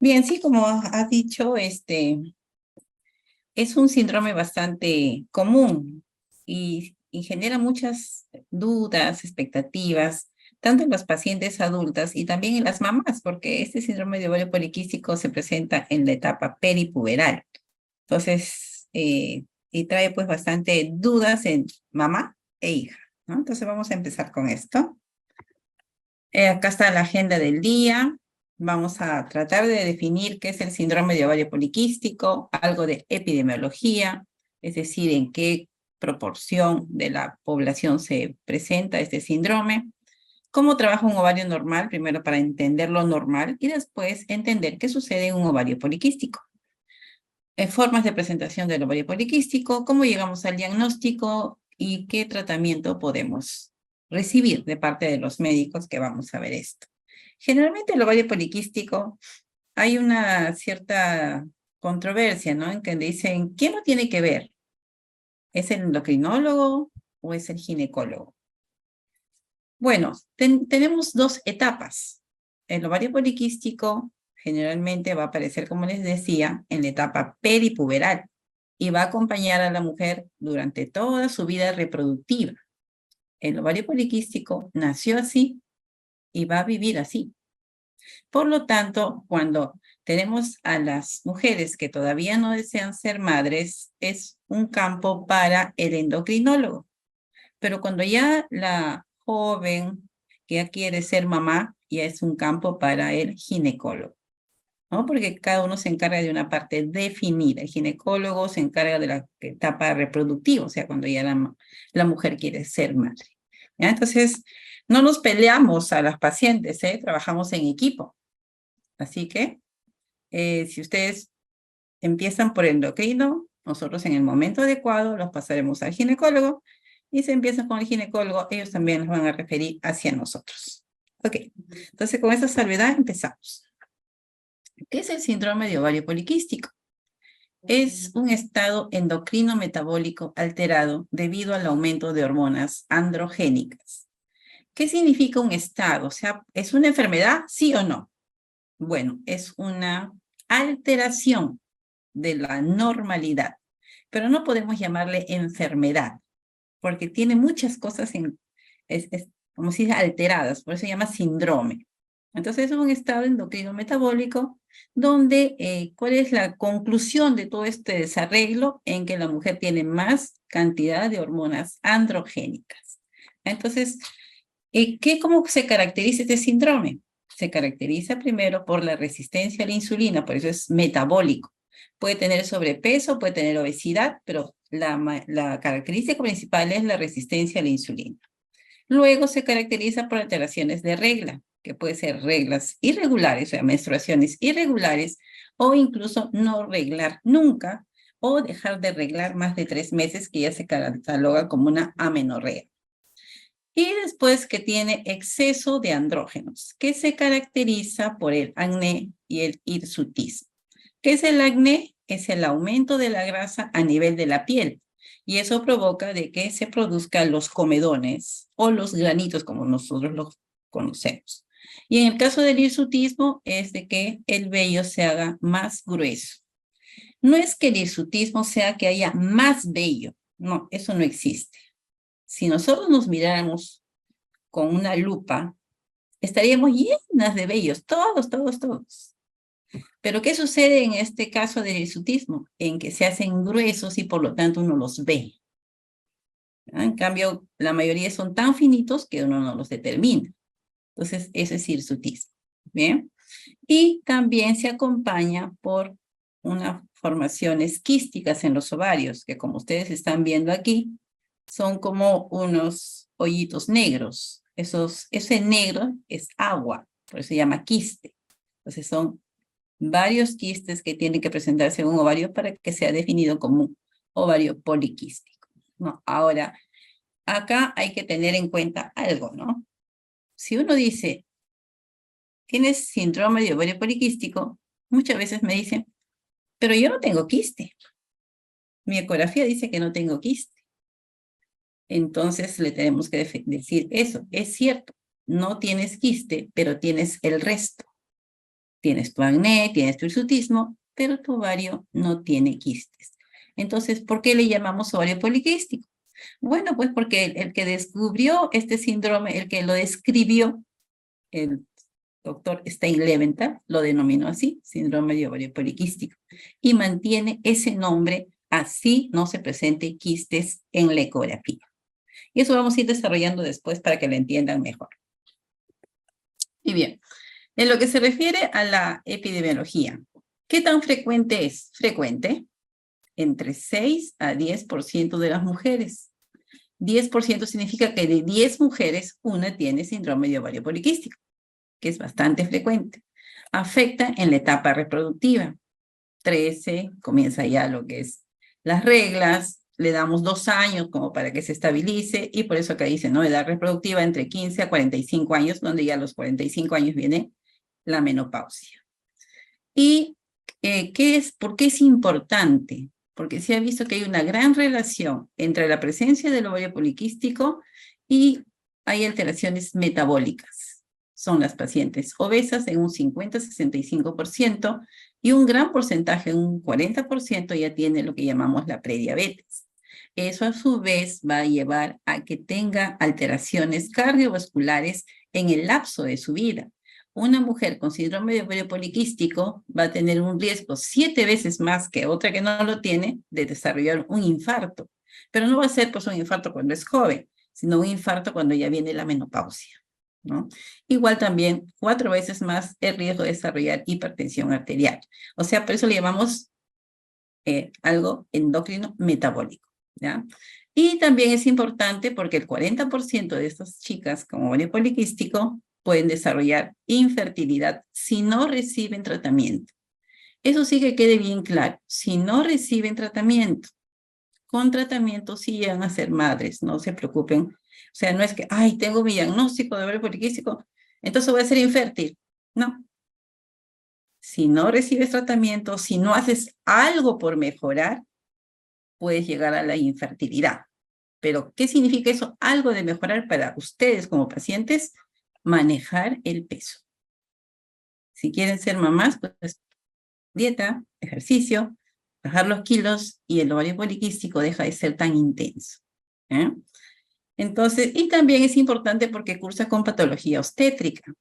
Bien, sí, como has dicho, es un síndrome bastante común y genera muchas dudas, expectativas, tanto en los pacientes adultas y también en las mamás, porque este síndrome de ovario poliquístico se presenta en la etapa peripuberal. Entonces, y trae pues bastante dudas en mamá e hija, ¿no? Entonces vamos a empezar con esto. Acá está la agenda del día. Vamos a tratar de definir qué es el síndrome de ovario poliquístico, algo de epidemiología, es decir, en qué proporción de la población se presenta este síndrome, cómo trabaja un ovario normal, primero para entender lo normal y después entender qué sucede en un ovario poliquístico. Formas de presentación del ovario poliquístico, cómo llegamos al diagnóstico y qué tratamiento podemos recibir de parte de los médicos que vamos a ver esto. Generalmente el ovario poliquístico hay una cierta controversia, ¿no? En que dicen, ¿quién lo tiene que ver? ¿Es el endocrinólogo o es el ginecólogo? Bueno, tenemos dos etapas. El ovario poliquístico generalmente va a aparecer, como les decía, en la etapa peripuberal y va a acompañar a la mujer durante toda su vida reproductiva. El ovario poliquístico nació así y va a vivir así. Por lo tanto, cuando tenemos a las mujeres que todavía no desean ser madres, es un campo para el endocrinólogo. Pero cuando ya la joven que ya quiere ser mamá, ya es un campo para el ginecólogo, ¿no? Porque cada uno se encarga de una parte definida. El ginecólogo se encarga de la etapa reproductiva, o sea, cuando ya la mujer quiere ser madre. ¿Ya? Entonces, no nos peleamos a las pacientes, ¿eh? Trabajamos en equipo. Así que, si ustedes empiezan por el endocrino, nosotros en el momento adecuado los pasaremos al ginecólogo y si empiezan con el ginecólogo, ellos también nos van a referir hacia nosotros. Ok, entonces con esta salvedad empezamos. ¿Qué es el síndrome de ovario poliquístico? Es un estado endocrino metabólico alterado debido al aumento de hormonas androgénicas. ¿Qué significa un estado? O sea, ¿es una enfermedad? ¿Sí o no? Bueno, es una alteración de la normalidad, pero no podemos llamarle enfermedad, porque tiene muchas cosas como si dice, alteradas, por eso se llama síndrome. Entonces es un estado endocrino metabólico donde, ¿cuál es la conclusión de todo este desarreglo? En que la mujer tiene más cantidad de hormonas androgénicas. Entonces, ¿cómo se caracteriza este síndrome? Se caracteriza primero por la resistencia a la insulina, por eso es metabólico. Puede tener sobrepeso, puede tener obesidad, pero la característica principal es la resistencia a la insulina. Luego se caracteriza por alteraciones de regla, que puede ser reglas irregulares, o sea, menstruaciones irregulares, o incluso no reglar nunca, o dejar de reglar más de 3 meses, que ya se cataloga como una amenorrea. Y después que tiene exceso de andrógenos, que se caracteriza por el acné y el hirsutismo. ¿Qué es el acné? Es el aumento de la grasa a nivel de la piel. Y eso provoca de que se produzcan los comedones o los granitos, como nosotros los conocemos. Y en el caso del hirsutismo es de que el vello se haga más grueso. No es que el hirsutismo sea que haya más vello, no, eso no existe. Si nosotros nos miráramos con una lupa, estaríamos llenas de vellos, todos, todos, todos. Pero ¿qué sucede en este caso del hirsutismo? En que se hacen gruesos y por lo tanto uno los ve. En cambio, la mayoría son tan finitos que uno no los determina. Entonces, eso es hirsutismo. ¿Bien? Y también se acompaña por unas formaciones quísticas en los ovarios, que como ustedes están viendo aquí, son como unos hoyitos negros. Ese negro es agua, por eso se llama quiste. Entonces son varios quistes que tienen que presentarse en un ovario para que sea definido como un ovario poliquístico, ¿no? Ahora, acá hay que tener en cuenta algo, ¿no? Si uno dice, tienes síndrome de ovario poliquístico, muchas veces me dicen, pero yo no tengo quiste. Mi ecografía dice que no tengo quiste. Entonces le tenemos que decir eso. Es cierto, no tienes quiste, pero tienes el resto. Tienes tu acné, tienes tu hirsutismo, pero tu ovario no tiene quistes. Entonces, ¿por qué le llamamos ovario poliquístico? Bueno, pues porque el que descubrió este síndrome, el que lo describió, el doctor Stein Leventhal, lo denominó así, síndrome de ovario poliquístico, y mantiene ese nombre así no se presente quistes en la ecografía. Y eso vamos a ir desarrollando después para que lo entiendan mejor. Y bien, en lo que se refiere a la epidemiología, ¿qué tan frecuente es? Frecuente, entre 6 a 10% de las mujeres. 10% significa que de 10 mujeres, una tiene síndrome de ovario poliquístico, que es bastante frecuente. Afecta en la etapa reproductiva. 13, comienza ya lo que es las reglas, le damos 2 años como para que se estabilice, y por eso acá dice, ¿no? Edad reproductiva entre 15 a 45 años, donde ya a los 45 años viene la menopausia. ¿Y por qué es importante? Porque se ha visto que hay una gran relación entre la presencia del ovario poliquístico y hay alteraciones metabólicas. Son las pacientes obesas en un 50-65% y un gran porcentaje, un 40%, ya tiene lo que llamamos la prediabetes. Eso a su vez va a llevar a que tenga alteraciones cardiovasculares en el lapso de su vida. Una mujer con síndrome de ovario poliquístico va a tener un riesgo 7 veces más que otra que no lo tiene de desarrollar un infarto. Pero no va a ser pues un infarto cuando es joven, sino un infarto cuando ya viene la menopausia, ¿no? Igual también 4 veces más el riesgo de desarrollar hipertensión arterial. O sea, por eso le llamamos algo endocrino metabólico, ¿ya? Y también es importante porque el 40% de estas chicas con ovario poliquístico pueden desarrollar infertilidad si no reciben tratamiento. Eso sí que quede bien claro, si no reciben tratamiento. Con tratamiento sí llegan a ser madres, no se preocupen. O sea, no es que, ay, tengo mi diagnóstico de ovario poliquístico, entonces voy a ser infértil. No. Si no recibes tratamiento, si no haces algo por mejorar, puedes llegar a la infertilidad. Pero, ¿qué significa eso? Algo de mejorar para ustedes como pacientes, manejar el peso. Si quieren ser mamás, pues dieta, ejercicio, bajar los kilos y el ovario poliquístico deja de ser tan intenso. ¿Eh? Entonces, y también es importante porque cursa con patología obstétrica.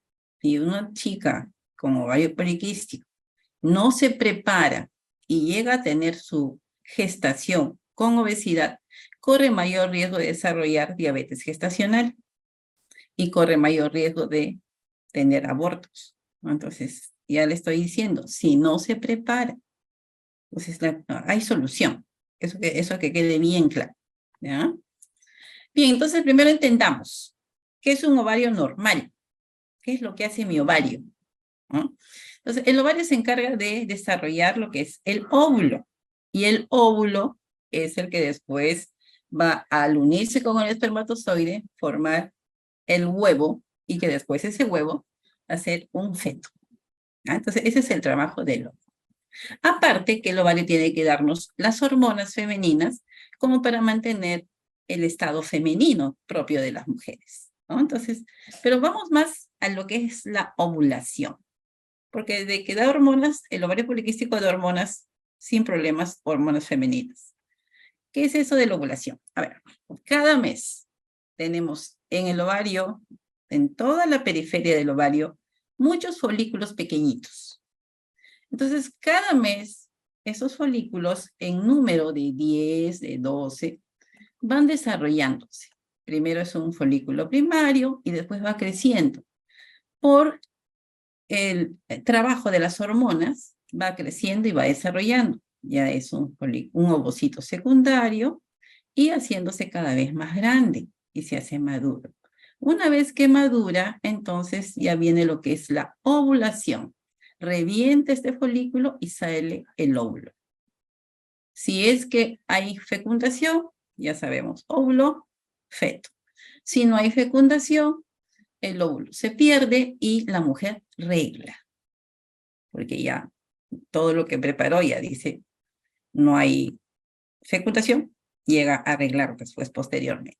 Si una chica con ovario poliquístico no se prepara y llega a tener su gestación con obesidad, corre mayor riesgo de desarrollar diabetes gestacional y corre mayor riesgo de tener abortos, ¿no? Entonces, ya le estoy diciendo, si no se prepara, pues hay solución. Eso que quede bien claro, ¿ya? Bien, entonces primero entendamos, ¿qué es un ovario normal? ¿Qué es lo que hace mi ovario? ¿No? Entonces, el ovario se encarga de desarrollar lo que es el óvulo, y el óvulo es el que después va al unirse con el espermatozoide, formar el huevo, y que después ese huevo va a ser un feto. ¿Ah? Entonces, ese es el trabajo del óvulo. Aparte que el ovario tiene que darnos las hormonas femeninas como para mantener el estado femenino propio de las mujeres, ¿no? Entonces, pero vamos más a lo que es la ovulación. Porque de que da hormonas, el ovario poliquístico da hormonas sin problemas, hormonas femeninas. ¿Qué es eso de la ovulación? A ver, cada mes tenemos en el ovario, en toda la periferia del ovario, muchos folículos pequeñitos. Entonces, cada mes, esos folículos en número de 10, de 12, van desarrollándose. Primero es un folículo primario y después va creciendo. Por el trabajo de las hormonas va creciendo y va desarrollando. Ya es un ovocito secundario y haciéndose cada vez más grande y se hace maduro. Una vez que madura, entonces ya viene lo que es la ovulación. Revienta este folículo y sale el óvulo. Si es que hay fecundación, ya sabemos, óvulo, feto. Si no hay fecundación, el óvulo se pierde y la mujer regla, porque ya todo lo que preparó ya dice, no hay fecundación, llega a arreglar después posteriormente.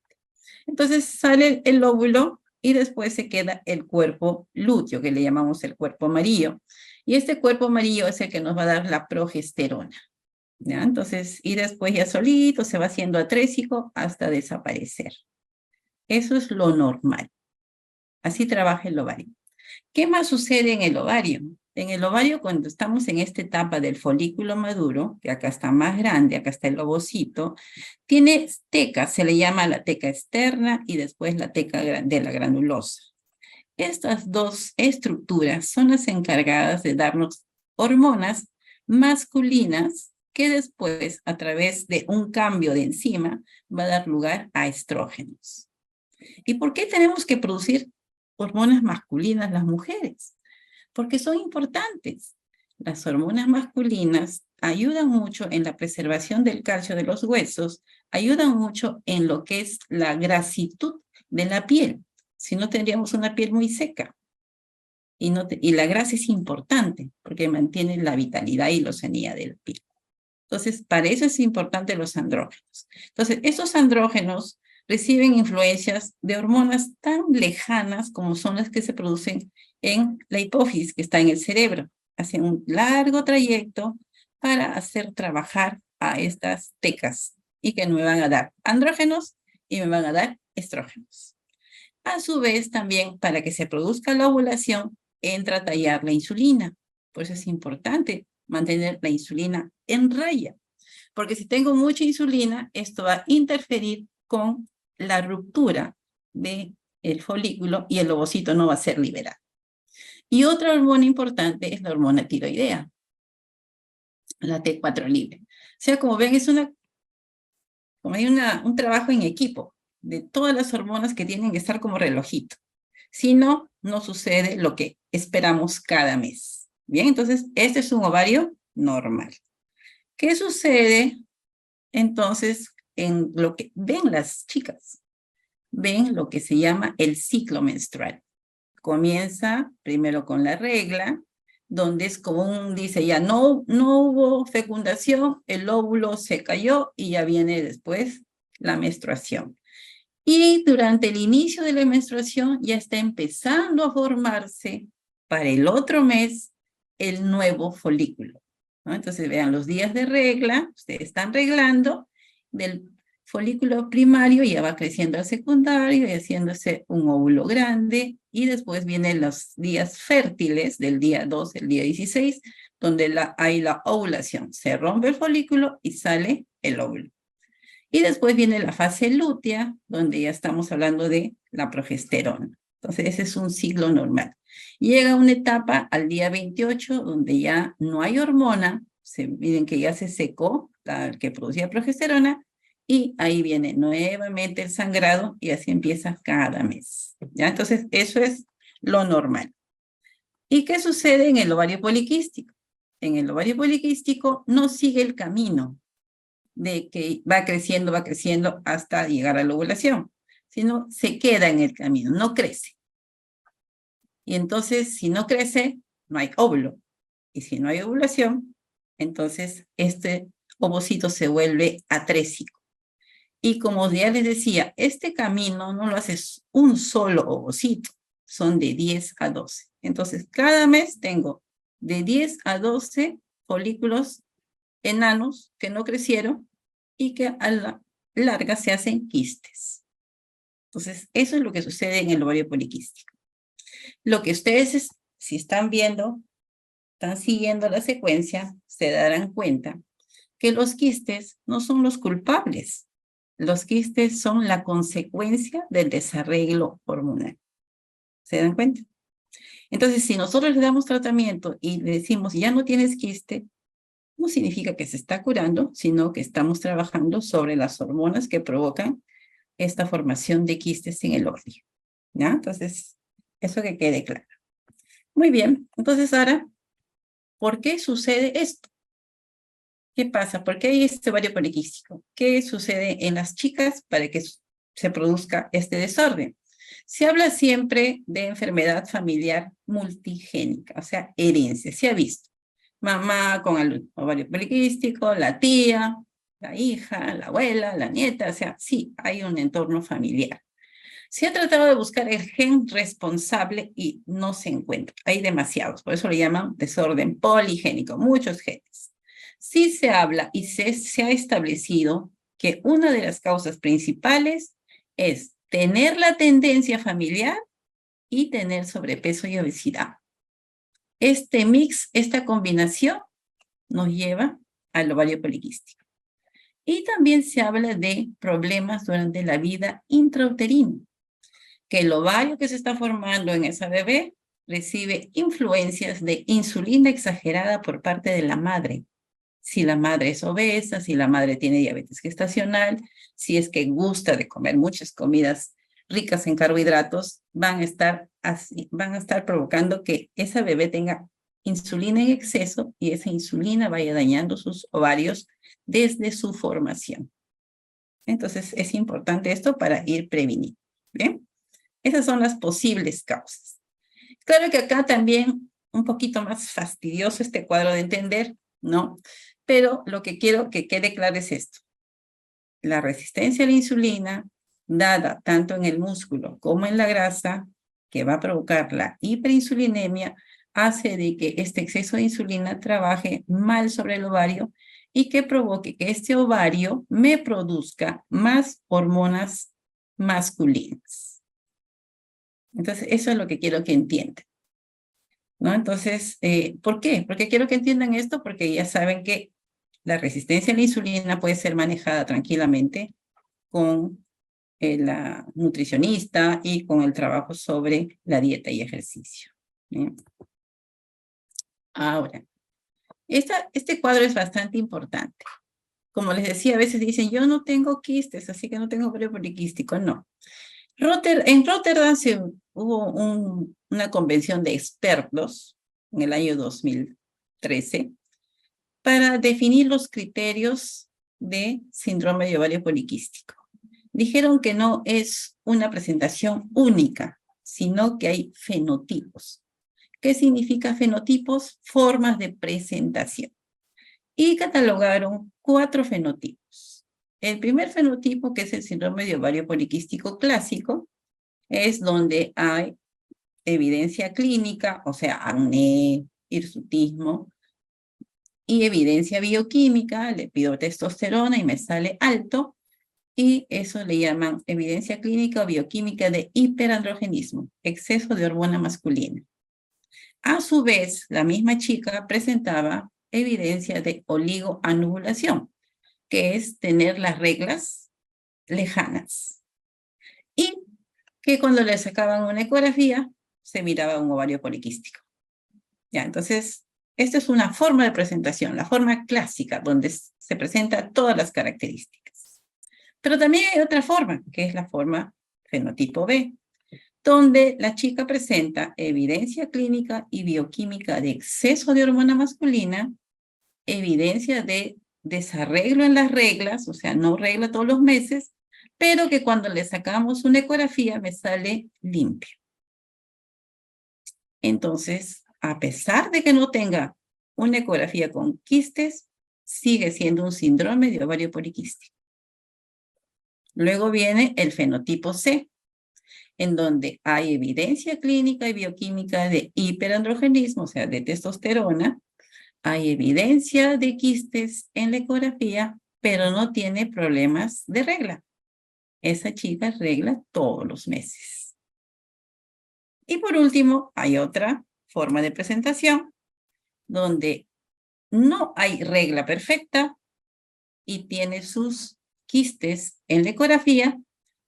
Entonces sale el óvulo y después se queda el cuerpo lúteo, que le llamamos el cuerpo amarillo. Y este cuerpo amarillo es el que nos va a dar la progesterona, ¿ya? Entonces, y después ya solito se va haciendo atrésico hasta desaparecer. Eso es lo normal. Así trabaja el ovario. ¿Qué más sucede en el ovario? En el ovario, cuando estamos en esta etapa del folículo maduro, que acá está más grande, acá está el ovocito, tiene tecas, se le llama la teca externa y después la teca de la granulosa. Estas dos estructuras son las encargadas de darnos hormonas masculinas que después, a través de un cambio de enzima, va a dar lugar a estrógenos. ¿Y por qué tenemos que producir hormonas masculinas las mujeres? Porque son importantes. Las hormonas masculinas ayudan mucho en la preservación del calcio de los huesos, ayudan mucho en lo que es la grasitud de la piel. Si no, tendríamos una piel muy seca. Y la grasa es importante porque mantiene la vitalidad y lozanía de la piel. Entonces, para eso es importante los andrógenos. Entonces, esos andrógenos reciben influencias de hormonas tan lejanas como son las que se producen en la hipófisis, que está en el cerebro. Hacen un largo trayecto para hacer trabajar a estas tecas y que me van a dar andrógenos y me van a dar estrógenos. A su vez, también, para que se produzca la ovulación, entra a tallar la insulina. Por eso es importante mantener la insulina en raya. Porque si tengo mucha insulina, esto va a interferir con la ruptura del folículo y el ovocito no va a ser liberado. Y otra hormona importante es la hormona tiroidea, la T4 libre. O sea, como ven, es como hay un trabajo en equipo de todas las hormonas que tienen que estar como relojito. Si no, no sucede lo que esperamos cada mes. Bien, entonces, este es un ovario normal. ¿Qué sucede entonces en lo que ven las chicas? Ven lo que se llama el ciclo menstrual. Comienza primero con la regla, donde es como dice ya no hubo fecundación, el óvulo se cayó y ya viene después la menstruación. Y durante el inicio de la menstruación ya está empezando a formarse para el otro mes el nuevo folículo, ¿no? Entonces vean los días de regla, ustedes están reglando, del folículo primario ya va creciendo al secundario y haciéndose un óvulo grande, y después vienen los días fértiles del día 2 al día 16, donde hay la ovulación, se rompe el folículo y sale el óvulo. Y después viene la fase lútea, donde ya estamos hablando de la progesterona. Entonces, ese es un ciclo normal. Llega una etapa al día 28, donde ya no hay hormona, miren que ya se secó la que producía progesterona, y ahí viene nuevamente el sangrado, y así empieza cada mes. ¿Ya? Entonces, eso es lo normal. ¿Y qué sucede en el ovario poliquístico? En el ovario poliquístico no sigue el camino de que va creciendo hasta llegar a la ovulación, sino se queda en el camino, no crece. Y entonces, si no crece, no hay óvulo. Y si no hay ovulación, entonces este ovocito se vuelve atrésico. Y como ya les decía, este camino no lo hace un solo ovocito, son de 10 a 12. Entonces, cada mes tengo de 10 a 12 folículos enanos que no crecieron y que a la larga se hacen quistes. Entonces, eso es lo que sucede en el ovario poliquístico. Lo que ustedes, si están viendo, están siguiendo la secuencia, se darán cuenta que los quistes no son los culpables. Los quistes son la consecuencia del desarreglo hormonal. ¿Se dan cuenta? Entonces, si nosotros le damos tratamiento y le decimos, ya no tienes quiste, no significa que se está curando, sino que estamos trabajando sobre las hormonas que provocan esta formación de quistes en el ovario. ¿Ya? Entonces, eso que quede claro. Muy bien, entonces ahora, ¿por qué sucede esto? ¿Qué pasa? ¿Por qué hay este ovario poliquístico? ¿Qué sucede en las chicas para que se produzca este desorden? Se habla siempre de enfermedad familiar multigénica, o sea, herencia, se ha visto. Mamá con el ovario poliquístico, la tía, la hija, la abuela, la nieta, o sea, sí, hay un entorno familiar. Se ha tratado de buscar el gen responsable y no se encuentra. Hay demasiados, por eso le llaman desorden poligénico, muchos genes. Sí se habla y se ha establecido que una de las causas principales es tener la tendencia familiar y tener sobrepeso y obesidad. Este mix, esta combinación, nos lleva al ovario poliquístico. Y también se habla de problemas durante la vida intrauterina, que el ovario que se está formando en esa bebé recibe influencias de insulina exagerada por parte de la madre. Si la madre es obesa, si la madre tiene diabetes gestacional, si es que gusta de comer muchas comidas ricas en carbohidratos, van a estar provocando que esa bebé tenga insulina en exceso y esa insulina vaya dañando sus ovarios desde su formación. Entonces, es importante esto para ir previniendo. ¿Bien? Esas son las posibles causas. Claro que acá también un poquito más fastidioso este cuadro de entender, ¿no? Pero lo que quiero que quede claro es esto. La resistencia a la insulina, dada tanto en el músculo como en la grasa, que va a provocar la hiperinsulinemia, hace de que este exceso de insulina trabaje mal sobre el ovario y que provoque que este ovario me produzca más hormonas masculinas. Entonces, eso es lo que quiero que entiendan, ¿no? Entonces, ¿por qué? Porque quiero que entiendan esto porque ya saben que la resistencia a la insulina puede ser manejada tranquilamente con la nutricionista y con el trabajo sobre la dieta y ejercicio. ¿Bien? Ahora, este cuadro es bastante importante. Como les decía, a veces dicen, yo no tengo quistes, así que no tengo ovario poliquístico. No. En Rotterdam hubo una convención de expertos en el año 2013 para definir los criterios de síndrome de ovario poliquístico. Dijeron que no es una presentación única, sino que hay fenotipos. ¿Qué significa fenotipos? Formas de presentación. Y catalogaron 4 fenotipos. El primer fenotipo, que es el síndrome de ovario poliquístico clásico, es donde hay evidencia clínica, o sea, acné, hirsutismo, y evidencia bioquímica, le pido testosterona y me sale alto, y eso le llaman evidencia clínica o bioquímica de hiperandrogenismo, exceso de hormona masculina. A su vez, la misma chica presentaba evidencia de oligoanovulación, que es tener las reglas lejanas. Y que cuando le sacaban una ecografía, se miraba un ovario poliquístico. Ya, entonces, esta es una forma de presentación, la forma clásica, donde se presentan todas las características. Pero también hay otra forma, que es la forma fenotipo B, donde la chica presenta evidencia clínica y bioquímica de exceso de hormona masculina, evidencia de desarreglo en las reglas, o sea, no regla todos los meses, pero que cuando le sacamos una ecografía me sale limpio. Entonces, a pesar de que no tenga una ecografía con quistes, sigue siendo un síndrome de ovario poliquístico. Luego viene el fenotipo C, en donde hay evidencia clínica y bioquímica de hiperandrogenismo, o sea, de testosterona, hay evidencia de quistes en la ecografía, pero no tiene problemas de regla. Esa chica regla todos los meses. Y por último, hay otra forma de presentación donde no hay regla perfecta y tiene sus quistes en la ecografía,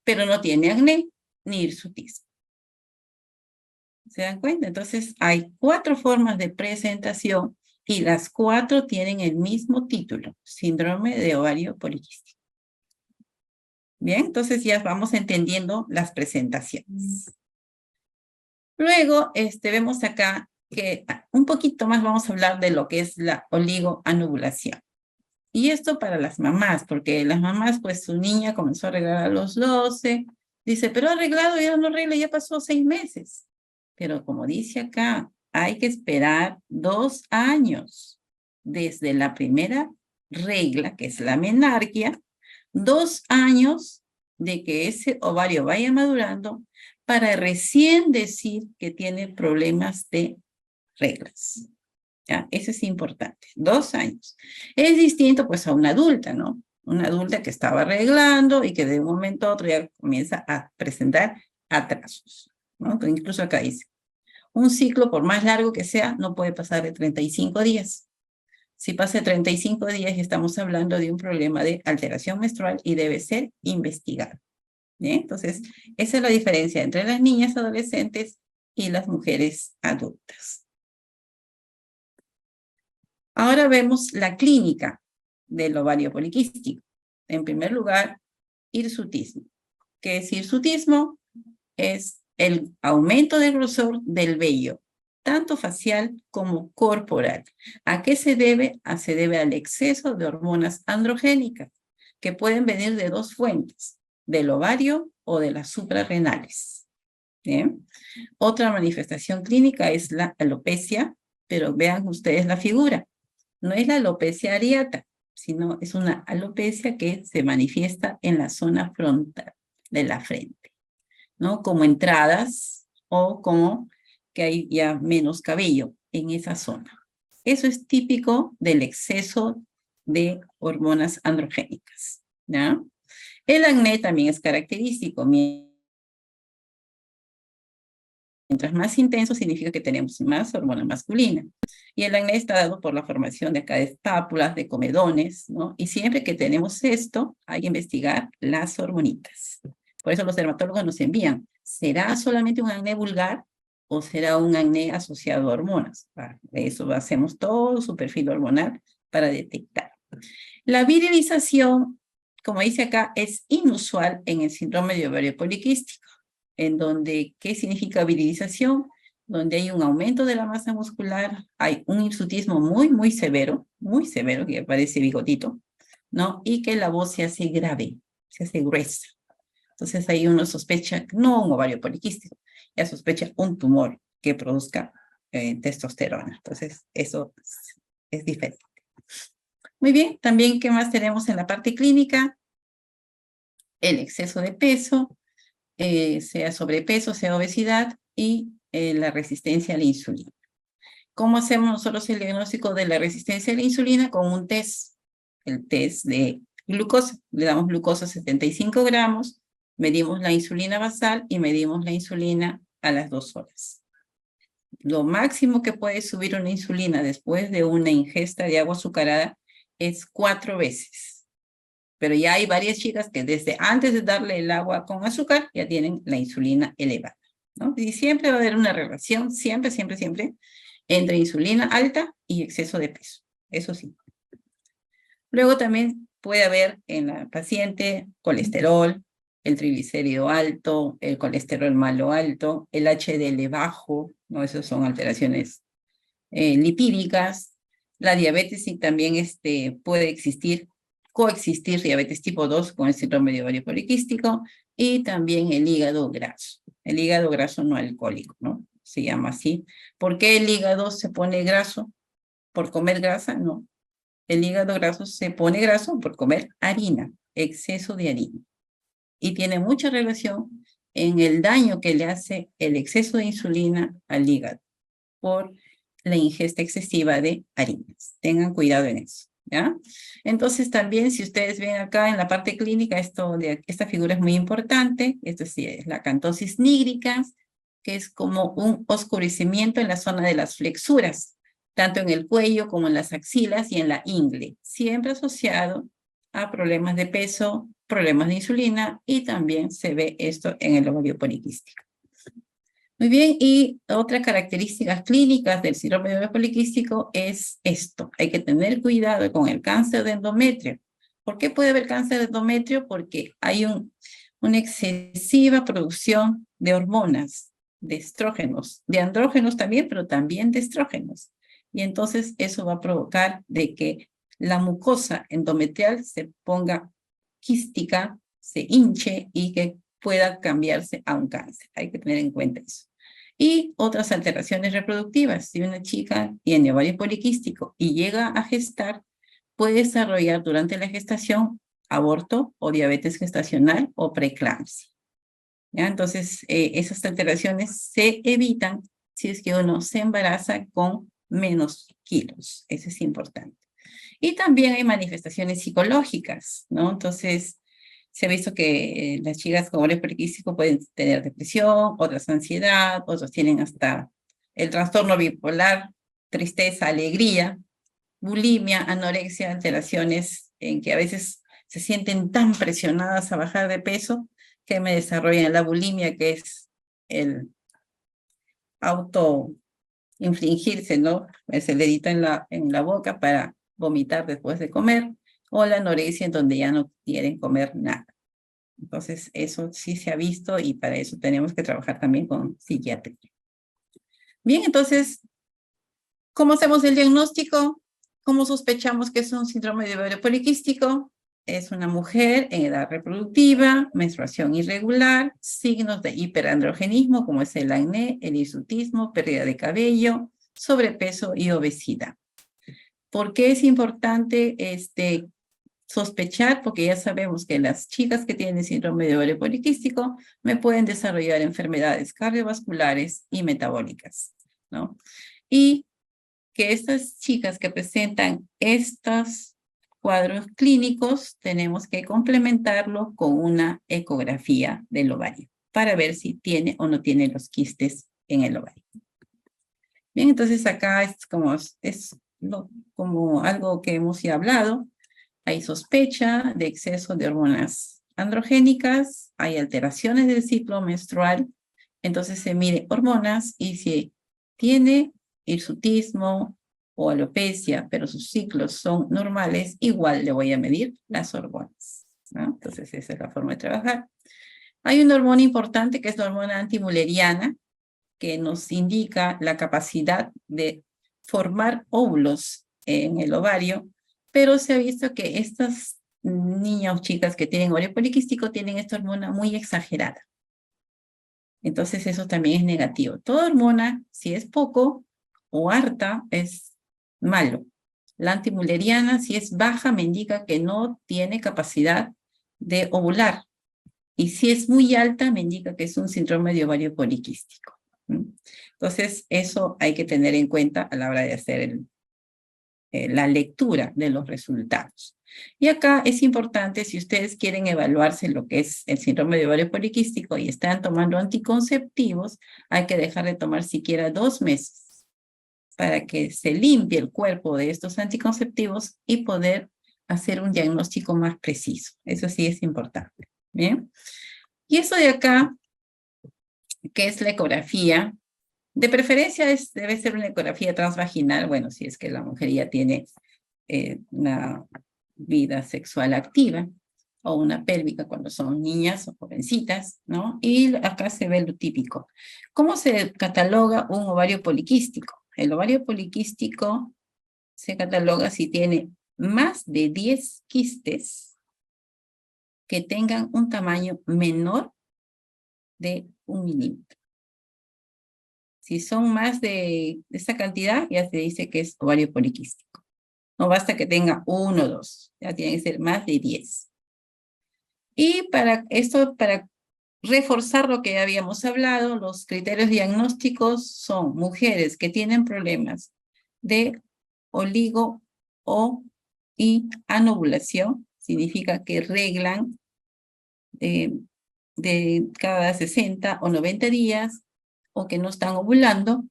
pero no tiene acné ni hirsutismo. ¿Se dan cuenta? Entonces, hay 4 formas de presentación y las 4 tienen el mismo título, síndrome de ovario poliquístico. Bien, entonces ya vamos entendiendo las presentaciones. Luego, vemos acá que un poquito más vamos a hablar de lo que es la oligoanovulación. Y esto para las mamás, porque las mamás, pues su niña comenzó a arreglar a los 12, dice, pero ha arreglado, ya no arregla, ya pasó 6 meses. Pero como dice acá, hay que esperar 2 años desde la primera regla, que es la menarquia, 2 años de que ese ovario vaya madurando para recién decir que tiene problemas de reglas. ¿Ya? Eso es importante. 2 años. Es distinto pues a una adulta, ¿no? Una adulta que estaba arreglando y que de un momento a otro ya comienza a presentar atrasos, ¿no? Incluso acá dice, un ciclo por más largo que sea no puede pasar de 35 días. Si pasa de 35 días estamos hablando de un problema de alteración menstrual y debe ser investigado. ¿Bien? Entonces, esa es la diferencia entre las niñas adolescentes y las mujeres adultas. Ahora vemos la clínica del ovario poliquístico. En primer lugar, hirsutismo. ¿Qué es hirsutismo? Es el aumento del grosor del vello, tanto facial como corporal. ¿A qué se debe? Se debe al exceso de hormonas androgénicas, que pueden venir de 2 fuentes, del ovario o de las suprarrenales. ¿Bien? Otra manifestación clínica es la alopecia, pero vean ustedes la figura. No es la alopecia areata, sino es una alopecia que se manifiesta en la zona frontal de la frente, ¿no? Como entradas o como que hay ya menos cabello en esa zona. Eso es típico del exceso de hormonas androgénicas, ¿ya? El acné también es característico. Mientras más intenso significa que tenemos más hormona masculina. Y el acné está dado por la formación de acá de estápulas, de comedones, ¿no? Y siempre que tenemos esto, hay que investigar las hormonitas. Por eso los dermatólogos nos envían, ¿será solamente un acné vulgar o será un acné asociado a hormonas? De eso hacemos todo su perfil hormonal para detectar. La virilización, como dice acá, es inusual en el síndrome de ovario poliquístico, en donde, ¿qué significa virilización? Donde hay un aumento de la masa muscular, hay un hirsutismo muy severo, que parece bigotito, ¿no? Y que la voz se hace grave, se hace gruesa. Entonces ahí uno sospecha, no un ovario poliquístico, ya sospecha un tumor que produzca testosterona. Entonces eso es diferente. Muy bien, también, ¿qué más tenemos en la parte clínica? El exceso de peso, sea sobrepeso, sea obesidad, y la resistencia a la insulina. ¿Cómo hacemos nosotros el diagnóstico de la resistencia a la insulina? Con un test, el test de glucosa. Le damos glucosa 75 gramos, medimos la insulina basal y medimos la insulina a las 2 horas. Lo máximo que puede subir una insulina después de una ingesta de agua azucarada es 4 veces. Pero ya hay varias chicas que desde antes de darle el agua con azúcar ya tienen la insulina elevada, ¿no? Y siempre va a haber una relación, siempre, entre insulina alta y exceso de peso. Eso sí. Luego también puede haber en la paciente colesterol, el triglicérido alto, el colesterol malo alto, el HDL bajo, ¿no? Esas son alteraciones lipídicas. La diabetes sí también puede coexistir diabetes tipo 2 con el síndrome de ovario poliquístico, y también el hígado graso. El hígado graso no alcohólico, ¿no? Se llama así. ¿Por qué el hígado se pone graso? ¿Por comer grasa? No. El hígado graso se pone graso por comer harina, exceso de harina. Y tiene mucha relación en el daño que le hace el exceso de insulina al hígado por la ingesta excesiva de harinas. Tengan cuidado en eso, ¿ya? Entonces también, si ustedes ven acá en la parte clínica, esta figura es muy importante. Esto sí es la acantosis nígricans, que es como un oscurecimiento en la zona de las flexuras, tanto en el cuello como en las axilas y en la ingle, siempre asociado a problemas de peso, problemas de insulina, y también se ve esto en el ovario poliquístico. Muy bien, y otras características clínicas del síndrome de ovario poliquístico es esto. Hay que tener cuidado con el cáncer de endometrio. ¿Por qué puede haber cáncer de endometrio? Porque hay una excesiva producción de hormonas, de estrógenos, de andrógenos también, pero también de estrógenos. Y entonces eso va a provocar de que la mucosa endometrial se ponga quística, se hinche y que pueda cambiarse a un cáncer. Hay que tener en cuenta eso. Y otras alteraciones reproductivas. Si una chica tiene ovario poliquístico y llega a gestar, puede desarrollar durante la gestación aborto o diabetes gestacional o preeclampsia. ¿Ya? Entonces, esas alteraciones se evitan si es que uno se embaraza con menos kilos. Eso es importante. Y también hay manifestaciones psicológicas, ¿no? Entonces, se ha visto que las chicas con ovario poliquístico pueden tener depresión, otras ansiedad, otros tienen hasta el trastorno bipolar, tristeza, alegría, bulimia, anorexia, alteraciones en que a veces se sienten tan presionadas a bajar de peso que me desarrollan la bulimia, que es el autoinfligirse, ¿no? El dedito en la boca para vomitar después de comer, o la anorexia en donde ya no quieren comer nada. Entonces, eso sí se ha visto y para eso tenemos que trabajar también con psiquiatría. Bien, entonces, ¿cómo hacemos el diagnóstico? ¿Cómo sospechamos que es un síndrome de ovario poliquístico? Es una mujer en edad reproductiva, menstruación irregular, signos de hiperandrogenismo como es el acné, el hirsutismo, pérdida de cabello, sobrepeso y obesidad. ¿Por qué es importante sospechar? Porque ya sabemos que las chicas que tienen síndrome de ovario poliquístico me pueden desarrollar enfermedades cardiovasculares y metabólicas, ¿no? Y que estas chicas que presentan estos cuadros clínicos tenemos que complementarlo con una ecografía del ovario para ver si tiene o no tiene los quistes en el ovario. Bien, entonces acá es como algo que hemos ya hablado. Hay sospecha de exceso de hormonas androgénicas, hay alteraciones del ciclo menstrual, entonces se mide hormonas y si tiene hirsutismo o alopecia, pero sus ciclos son normales, igual le voy a medir las hormonas, ¿no? Entonces esa es la forma de trabajar. Hay una hormona importante que es la hormona antimuleriana, que nos indica la capacidad de formar óvulos en el ovario, pero se ha visto que estas niñas o chicas que tienen ovario poliquístico tienen esta hormona muy exagerada. Entonces eso también es negativo. Toda hormona, si es poco o harta, es malo. La antimuleriana, si es baja, me indica que no tiene capacidad de ovular. Y si es muy alta, me indica que es un síndrome de ovario poliquístico. Entonces, eso hay que tener en cuenta a la hora de hacer la lectura de los resultados. Y acá es importante, si ustedes quieren evaluarse lo que es el síndrome de ovario poliquístico y están tomando anticonceptivos, hay que dejar de tomar siquiera 2 meses para que se limpie el cuerpo de estos anticonceptivos y poder hacer un diagnóstico más preciso. Eso sí es importante. Bien. Y eso de acá, que es la ecografía, de preferencia debe ser una ecografía transvaginal, bueno, si es que la mujer ya tiene una vida sexual activa, o una pélvica cuando son niñas o jovencitas, ¿no? Y acá se ve lo típico. ¿Cómo se cataloga un ovario poliquístico? El ovario poliquístico se cataloga si tiene más de 10 quistes que tengan un tamaño menor de 1 milímetro. Si son más de esta cantidad, ya se dice que es ovario poliquístico. No basta que tenga 1 o 2, ya tiene que ser más de 10. Y para esto, para reforzar lo que ya habíamos hablado, los criterios diagnósticos son mujeres que tienen problemas de oligo y anovulación, significa que reglan de cada 60 o 90 días, o que no están ovulando,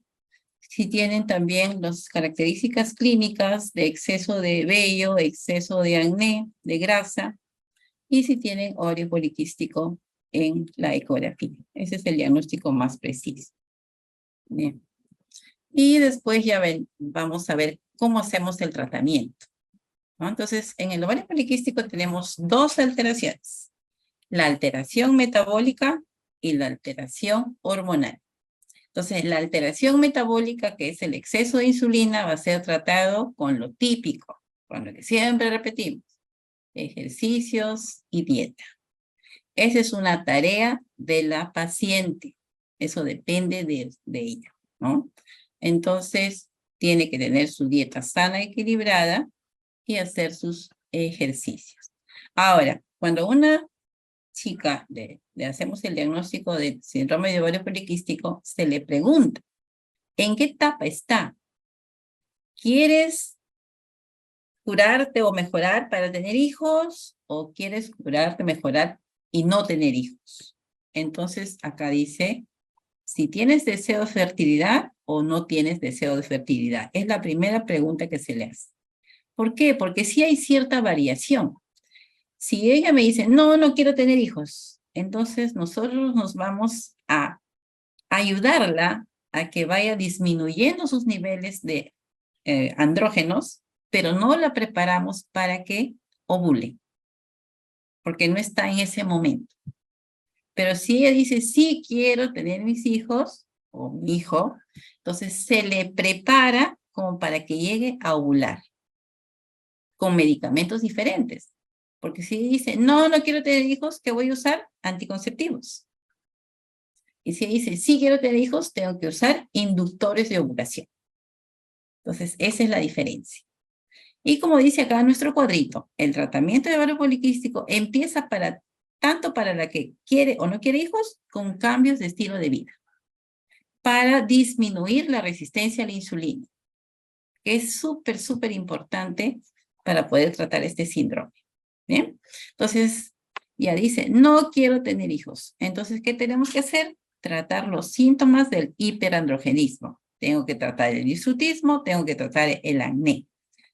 si tienen también las características clínicas de exceso de vello, exceso de acné, de grasa, y si tienen ovario poliquístico en la ecografía. Ese es el diagnóstico más preciso. Bien. Y después ya vamos a ver cómo hacemos el tratamiento, ¿no? Entonces, en el ovario poliquístico tenemos 2 alteraciones: la alteración metabólica y la alteración hormonal. Entonces, la alteración metabólica, que es el exceso de insulina, va a ser tratado con lo típico, con lo que siempre repetimos: ejercicios y dieta. Esa es una tarea de la paciente. Eso depende de ella, ¿no? Entonces, tiene que tener su dieta sana, equilibrada y hacer sus ejercicios. Ahora, cuando una chica le hacemos el diagnóstico de síndrome de ovario poliquístico, se le pregunta, ¿en qué etapa está? ¿Quieres curarte o mejorar para tener hijos? ¿O quieres curarte, mejorar y no tener hijos? Entonces, acá dice, si tienes deseo de fertilidad o no tienes deseo de fertilidad. Es la primera pregunta que se le hace. ¿Por qué? Porque sí hay cierta variación. Si ella me dice, no, no quiero tener hijos, entonces nosotros nos vamos a ayudarla a que vaya disminuyendo sus niveles de andrógenos, pero no la preparamos para que ovule, porque no está en ese momento. Pero si ella dice, sí quiero tener mis hijos, o mi hijo, entonces se le prepara como para que llegue a ovular, con medicamentos diferentes. Porque si dice, no, no quiero tener hijos, ¿qué voy a usar? Anticonceptivos. Y si dice, sí quiero tener hijos, tengo que usar inductores de ovulación. Entonces, esa es la diferencia. Y como dice acá nuestro cuadrito, el tratamiento de ovario poliquístico empieza tanto para la que quiere o no quiere hijos, con cambios de estilo de vida, para disminuir la resistencia a la insulina, que es súper, súper importante para poder tratar este síndrome. ¿Bien? Entonces, ya dice, no quiero tener hijos. Entonces, ¿qué tenemos que hacer? Tratar los síntomas del hiperandrogenismo. Tengo que tratar el hirsutismo, tengo que tratar el acné.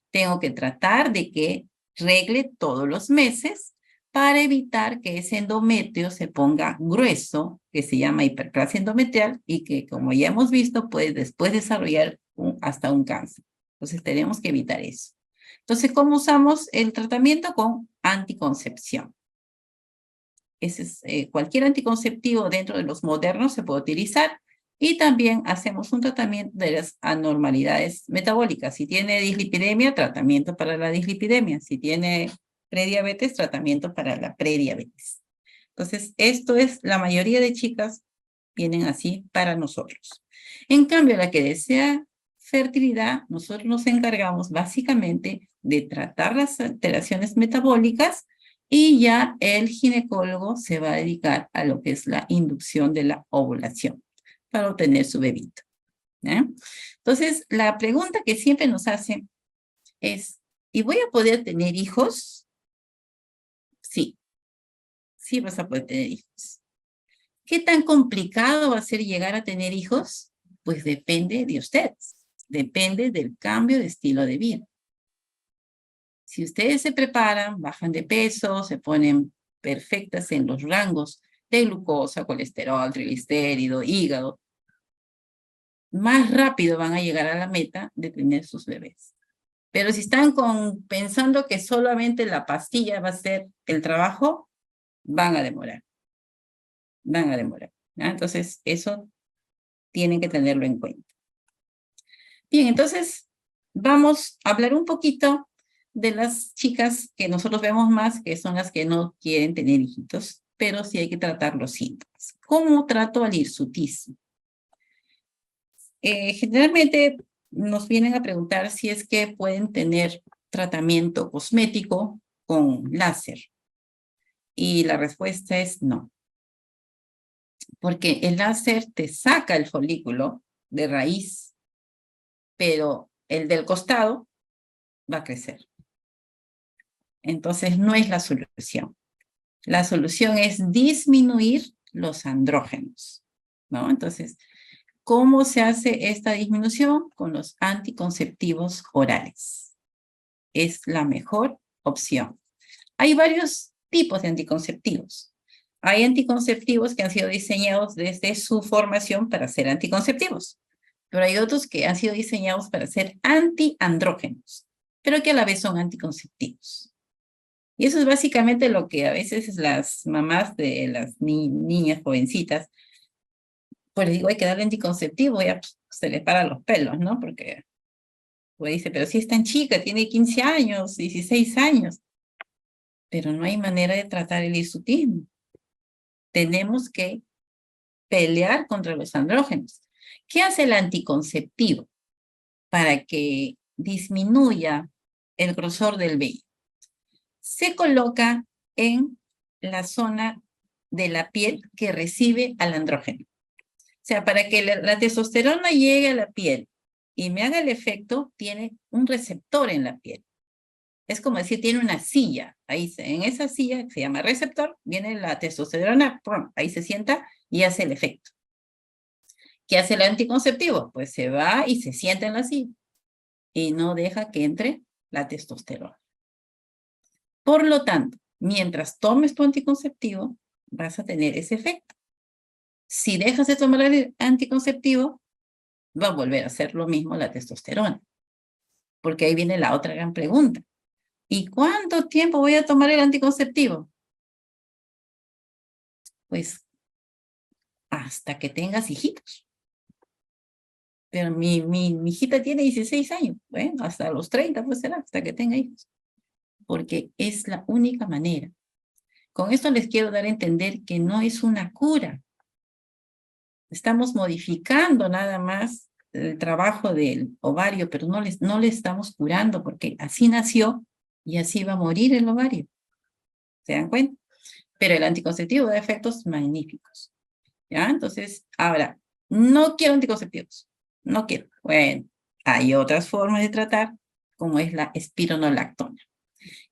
Tengo que tratar de que regle todos los meses para evitar que ese endometrio se ponga grueso, que se llama hiperplasia endometrial y que, como ya hemos visto, puede después desarrollar hasta un cáncer. Entonces, tenemos que evitar eso. Entonces, ¿cómo usamos el tratamiento? Con anticoncepción. Cualquier anticonceptivo dentro de los modernos se puede utilizar y también hacemos un tratamiento de las anormalidades metabólicas. Si tiene dislipidemia, tratamiento para la dislipidemia. Si tiene prediabetes, tratamiento para la prediabetes. Entonces, esto es, la mayoría de chicas vienen así para nosotros. En cambio, la que desea fertilidad, nosotros nos encargamos básicamente de tratar las alteraciones metabólicas y ya el ginecólogo se va a dedicar a lo que es la inducción de la ovulación para obtener su bebito. Entonces, la pregunta que siempre nos hacen es, ¿y voy a poder tener hijos? Sí, sí vas a poder tener hijos. ¿Qué tan complicado va a ser llegar a tener hijos? Pues depende de ustedes, depende del cambio de estilo de vida. Si ustedes se preparan, bajan de peso, se ponen perfectas en los rangos de glucosa, colesterol, triglicérido, hígado, más rápido van a llegar a la meta de tener sus bebés. Pero si están pensando que solamente la pastilla va a ser el trabajo, van a demorar. Van a demorar. Entonces, eso tienen que tenerlo en cuenta. Bien, entonces vamos a hablar un poquito de las chicas que nosotros vemos más, que son las que no quieren tener hijitos, pero sí hay que tratar los síntomas. ¿Cómo trato al hirsutismo? Generalmente nos vienen a preguntar si es que pueden tener tratamiento cosmético con láser. Y la respuesta es no. Porque el láser te saca el folículo de raíz, pero el del costado va a crecer. Entonces no es la solución. La solución es disminuir los andrógenos, ¿no? Entonces, ¿cómo se hace esta disminución? Con los anticonceptivos orales. Es la mejor opción. Hay varios tipos de anticonceptivos. Hay anticonceptivos que han sido diseñados desde su formación para ser anticonceptivos, pero hay otros que han sido diseñados para ser antiandrógenos, pero que a la vez son anticonceptivos. Y eso es básicamente lo que a veces las mamás de las niñas jovencitas, pues les digo, hay que darle anticonceptivo, ya pues, se les paran los pelos, ¿no? Porque pues dice, pero si es tan chica, tiene 15 años, 16 años, pero no hay manera de tratar el hirsutismo. Tenemos que pelear contra los andrógenos. ¿Qué hace el anticonceptivo para que disminuya el grosor del vello? Se coloca en la zona de la piel que recibe al andrógeno. O sea, para que la testosterona llegue a la piel y me haga el efecto, tiene un receptor en la piel. Es como decir, tiene una silla. Ahí, en esa silla, que se llama receptor, viene la testosterona, ¡pum! Ahí se sienta y hace el efecto. ¿Qué hace el anticonceptivo? Pues se va y se sienta en la silla y no deja que entre la testosterona. Por lo tanto, mientras tomes tu anticonceptivo, vas a tener ese efecto. Si dejas de tomar el anticonceptivo, va a volver a hacer lo mismo la testosterona. Porque ahí viene la otra gran pregunta. ¿Y cuánto tiempo voy a tomar el anticonceptivo? Pues hasta que tengas hijitos. Pero mi hijita tiene 16 años. Bueno, hasta los 30 pues será, hasta que tenga hijos. Porque es la única manera. Con esto les quiero dar a entender que no es una cura. Estamos modificando nada más el trabajo del ovario, pero no le estamos curando porque así nació y así va a morir el ovario. ¿Se dan cuenta? Pero el anticonceptivo da efectos magníficos. ¿Ya? Entonces, ahora, no quiero anticonceptivos. No quiero. Bueno, hay otras formas de tratar, como es la espironolactona.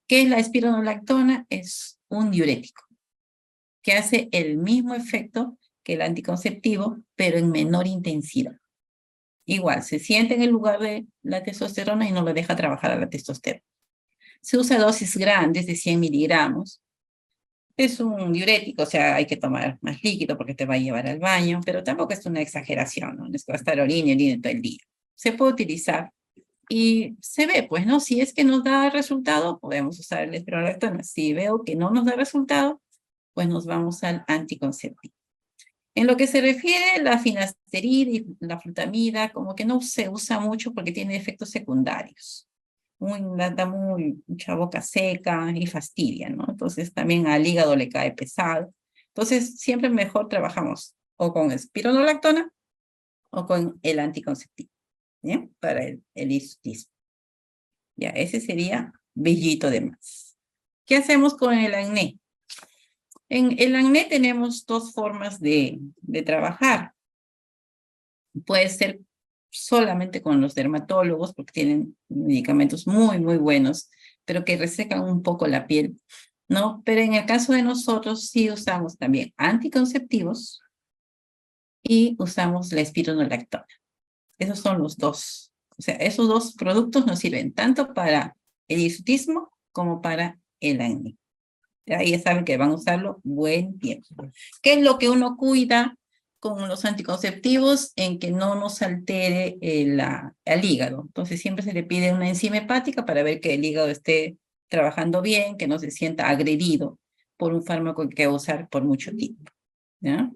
¿Qué es la espironolactona? Es un diurético que hace el mismo efecto que el anticonceptivo, pero en menor intensidad. Igual, se siente en el lugar de la testosterona y no le deja trabajar a la testosterona. Se usa dosis grandes de 100 miligramos. Es un diurético, o sea, hay que tomar más líquido porque te va a llevar al baño, pero tampoco es una exageración, ¿no? No es que va a estar orina y orina todo el día. Se puede utilizar y se ve, pues, ¿no? Si es que nos da resultado, podemos usar el espironolactona. Si veo que no nos da resultado, pues nos vamos al anticonceptivo. En lo que se refiere a la finasterida y la flutamida, como que no se usa mucho porque tiene efectos secundarios. Da mucha boca seca y fastidia, ¿no? Entonces también al hígado le cae pesado. Entonces siempre mejor trabajamos o con espironolactona o con el anticonceptivo, ¿ya? Para el hirsutismo. Ya, ese sería bellito de más. ¿Qué hacemos con el acné? En el acné tenemos dos formas de trabajar. Puede ser solamente con los dermatólogos, porque tienen medicamentos muy, muy buenos, pero que resecan un poco la piel, ¿no? Pero en el caso de nosotros sí usamos también anticonceptivos y usamos la espironolactona. Esos son los dos. O sea, esos dos productos nos sirven tanto para el hirsutismo como para el acné. Ahí ya saben que van a usarlo buen tiempo. ¿Qué es lo que uno cuida con los anticonceptivos? En que no nos altere el hígado. Entonces siempre se le pide una enzima hepática para ver que el hígado esté trabajando bien, que no se sienta agredido por un fármaco que va a usar por mucho tiempo, ¿ya?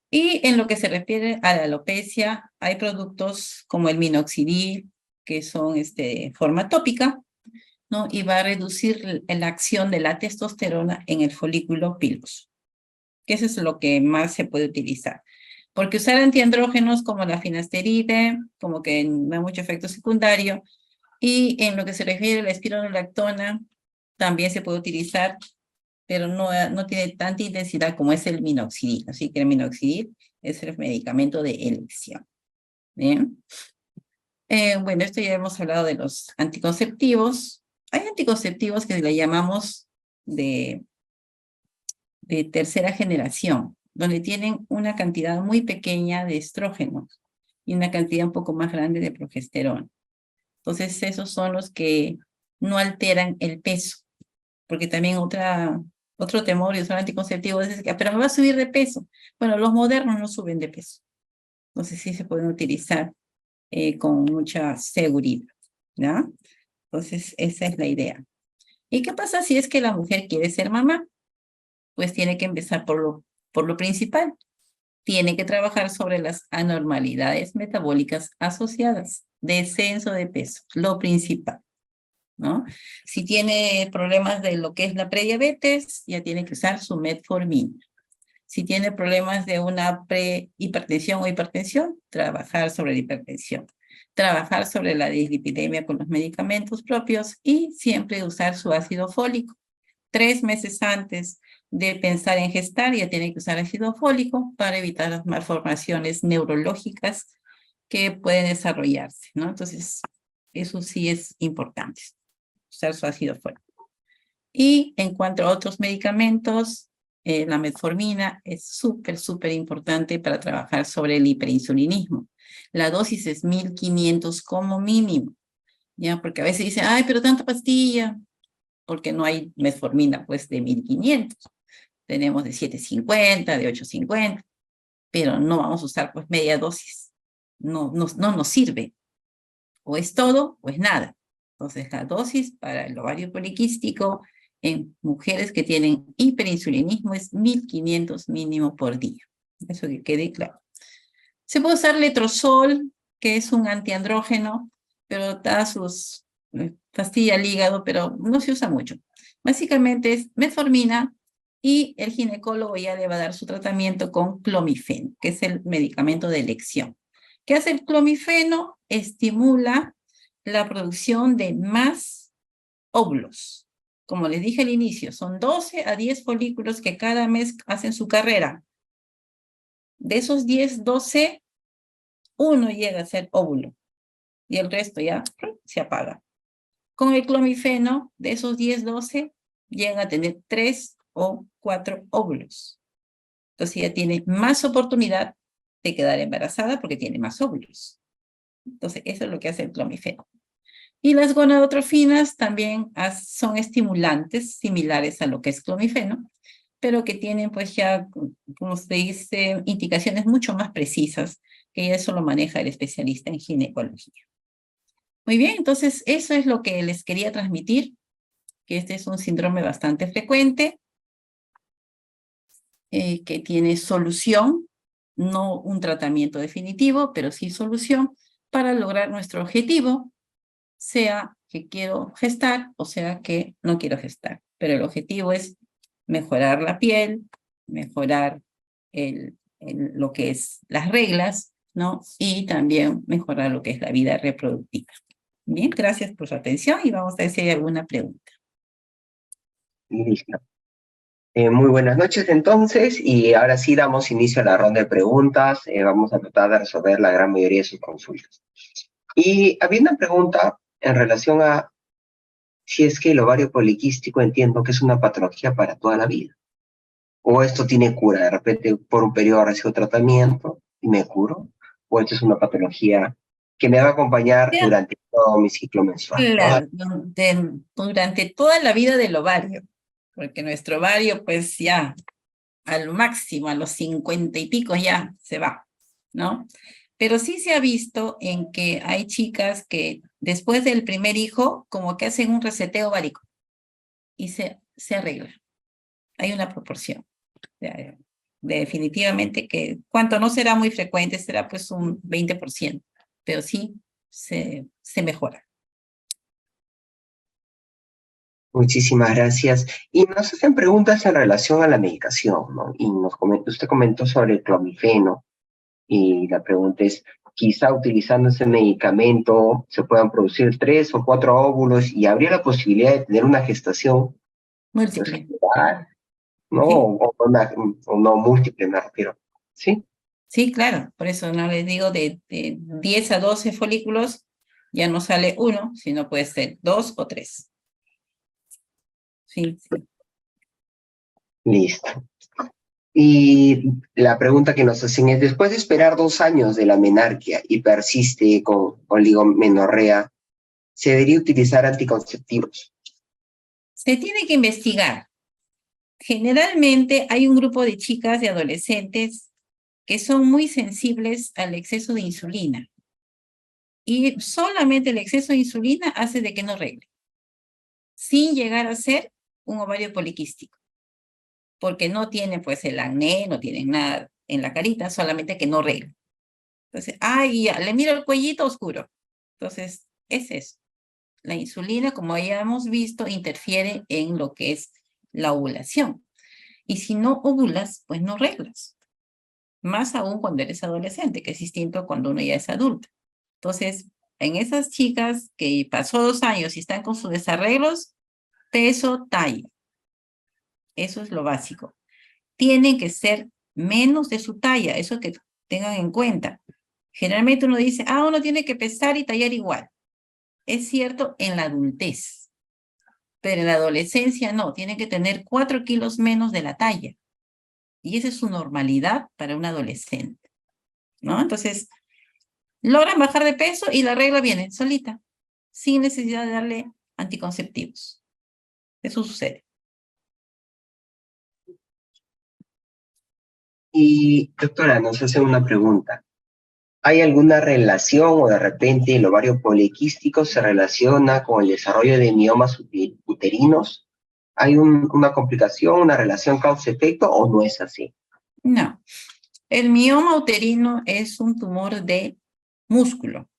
Y en lo que se refiere a la alopecia, hay productos como el minoxidil, que son forma tópica, ¿no? Y va a reducir la acción de la testosterona en el folículo piloso, que eso es lo que más se puede utilizar. Porque usar antiandrógenos como la finasteride, como que no hay mucho efecto secundario, y en lo que se refiere a la espironolactona, también se puede utilizar, pero no tiene tanta intensidad como es el minoxidil. Así que el minoxidil es el medicamento de elección. ¿Bien? Bueno, esto ya hemos hablado de los anticonceptivos. Hay anticonceptivos que le llamamos de tercera generación, donde tienen una cantidad muy pequeña de estrógenos y una cantidad un poco más grande de progesterona. Entonces, esos son los que no alteran el peso, porque también otro temor de usar anticonceptivos es que, pero me va a subir de peso. Bueno, los modernos no suben de peso. Entonces, sí se pueden utilizar con mucha seguridad, ¿no? Entonces, esa es la idea. ¿Y qué pasa si es que la mujer quiere ser mamá? Pues tiene que empezar por lo principal. Tiene que trabajar sobre las anormalidades metabólicas asociadas, descenso de peso, lo principal, ¿no? Si tiene problemas de lo que es la prediabetes, ya tiene que usar su metformina. Si tiene problemas de una prehipertensión o hipertensión, trabajar sobre la hipertensión. Trabajar sobre la dislipidemia con los medicamentos propios y siempre usar su ácido fólico 3 meses antes de pensar en gestar, ya tiene que usar ácido fólico para evitar las malformaciones neurológicas que pueden desarrollarse, ¿no? Entonces, eso sí es importante, usar su ácido fólico. Y en cuanto a otros medicamentos, la metformina es súper importante para trabajar sobre el hiperinsulinismo. La dosis es 1500 como mínimo, ¿ya? Porque a veces dicen, ay, pero tanta pastilla, porque no hay metformina, pues, de 1500. Tenemos de 750, de 850, pero no vamos a usar, pues, media dosis. No nos sirve. O es todo o es nada. Entonces, la dosis para el ovario poliquístico en mujeres que tienen hiperinsulinismo es 1500 mínimo por día. Eso que quede claro. Se puede usar letrozol, que es un antiandrógeno, pero da sus pastilla al hígado, pero no se usa mucho. Básicamente es metformina y el ginecólogo ya le va a dar su tratamiento con clomifeno, que es el medicamento de elección. ¿Qué hace el clomifeno? Estimula la producción de más óvulos. Como les dije al inicio, son 12 a 10 folículos que cada mes hacen su carrera. De esos 10, 12, uno llega a ser óvulo y el resto ya se apaga. Con el clomifeno, de esos 10, 12, llegan a tener 3 o 4 óvulos. Entonces ya tiene más oportunidad de quedar embarazada porque tiene más óvulos. Entonces eso es lo que hace el clomifeno. Y las gonadotrofinas también son estimulantes similares a lo que es clomifeno, pero que tienen pues ya, como se dice, indicaciones mucho más precisas, que eso lo maneja el especialista en ginecología. Muy bien, entonces eso es lo que les quería transmitir, que este es un síndrome bastante frecuente, que tiene solución, no un tratamiento definitivo, pero sí solución para lograr nuestro objetivo, sea que quiero gestar o sea que no quiero gestar. Pero el objetivo es mejorar la piel, mejorar lo que es las reglas, ¿no? Y también mejorar lo que es la vida reproductiva. Bien, gracias por su atención y vamos a ver si hay alguna pregunta. Listo. Muy buenas noches entonces, y ahora sí damos inicio a la ronda de preguntas. Vamos a tratar de resolver la gran mayoría de sus consultas. Y había una pregunta en relación a si es que el ovario poliquístico entiendo que es una patología para toda la vida. O esto tiene cura, de repente por un periodo recibo tratamiento y me curo. O esto es una patología que me va a acompañar durante todo mi ciclo menstrual. Claro, durante toda la vida del ovario, porque nuestro ovario pues ya al máximo, a los 50 y pico ya se va, ¿no? Pero sí se ha visto en que hay chicas que después del primer hijo como que hacen un reseteo ovárico y se arregla. Hay una proporción. Definitivamente que, cuanto no será muy frecuente, será pues un 20%, pero sí se mejora. Muchísimas gracias. Y nos hacen preguntas en relación a la medicación, ¿no? Y usted comentó sobre el clomifeno, y la pregunta es, quizá utilizando ese medicamento se puedan producir 3 o 4 óvulos y habría la posibilidad de tener una gestación, pues, Múltiple. general, ¿no? ¿Sí? O no múltiple, me refiero. ¿Sí? Sí, claro, por eso no les digo de 10 a 12 folículos, ya no sale uno, sino puede ser 2 o 3. Sí, sí. Listo. Y la pregunta que nos hacen es, después de esperar 2 años de la menarquia y persiste con oligomenorrea, ¿se debería utilizar anticonceptivos? Se tiene que investigar. Generalmente hay un grupo de chicas, de adolescentes, que son muy sensibles al exceso de insulina. Y solamente el exceso de insulina hace de que no regle, sin llegar a ser un ovario poliquístico, porque no tienen pues el acné, no tienen nada en la carita, solamente que no regla. Entonces, ay, ya, le miro el cuellito oscuro. Entonces, es eso. La insulina, como ya hemos visto, interfiere en lo que es la ovulación. Y si no ovulas, pues no reglas. Más aún cuando eres adolescente, que es distinto cuando uno ya es adulto. Entonces, en esas chicas que pasó 2 años y están con sus desarreglos, peso, talla. Eso es lo básico. Tienen que ser menos de su talla, eso que tengan en cuenta. Generalmente uno dice, uno tiene que pesar y tallar igual. Es cierto en la adultez, pero en la adolescencia no, tiene que tener 4 kilos menos de la talla. Y esa es su normalidad para un adolescente, ¿no? Entonces, logran bajar de peso y la regla viene solita, sin necesidad de darle anticonceptivos. Eso sucede. Y doctora, nos hace una pregunta. ¿Hay alguna relación o de repente el ovario poliquístico se relaciona con el desarrollo de miomas uterinos? ¿Hay una complicación, una relación causa-efecto o no es así? No, el mioma uterino es un tumor de músculo,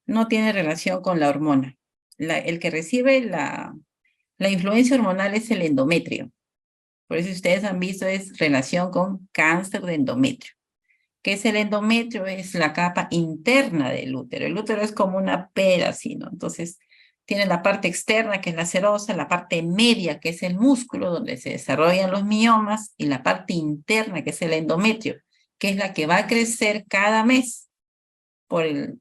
no tiene relación con la hormona. El que recibe la influencia hormonal es el endometrio. Por eso ustedes han visto es relación con cáncer de endometrio. ¿Qué es el endometrio? Es la capa interna del útero. El útero es como una pera, así, ¿no? Entonces, tiene la parte externa, que es la serosa, la parte media, que es el músculo, donde se desarrollan los miomas, y la parte interna, que es el endometrio, que es la que va a crecer cada mes por el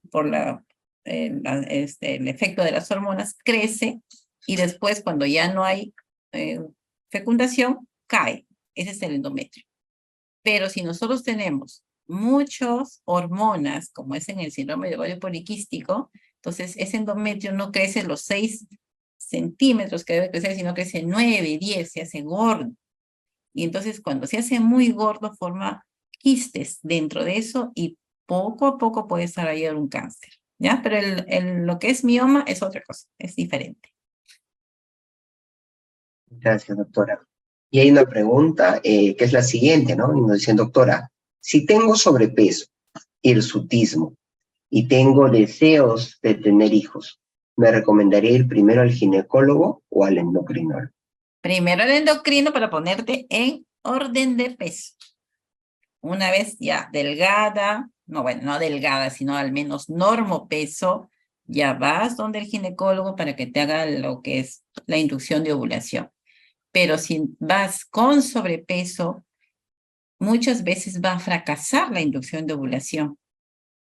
efecto de las hormonas, crece, y después, cuando ya no hay fecundación, cae. Ese es el endometrio. Pero si nosotros tenemos muchas hormonas, como es en el síndrome de ovario poliquístico, entonces ese endometrio no crece los 6 centímetros que debe crecer, sino crece 9, 10, se hace gordo. Y entonces cuando se hace muy gordo, forma quistes dentro de eso y poco a poco puede desarrollar un cáncer, ¿ya? Pero lo que es mioma es otra cosa, es diferente. Gracias, doctora. Y hay una pregunta que es la siguiente, ¿no? Y nos dicen, doctora, si tengo sobrepeso, hirsutismo y tengo deseos de tener hijos, ¿me recomendaría ir primero al ginecólogo o al endocrinólogo? Primero el endocrino para ponerte en orden de peso. Una vez ya delgada, no, bueno, no delgada, sino al menos normopeso, ya vas donde el ginecólogo para que te haga lo que es la inducción de ovulación. Pero si vas con sobrepeso, muchas veces va a fracasar la inducción de ovulación,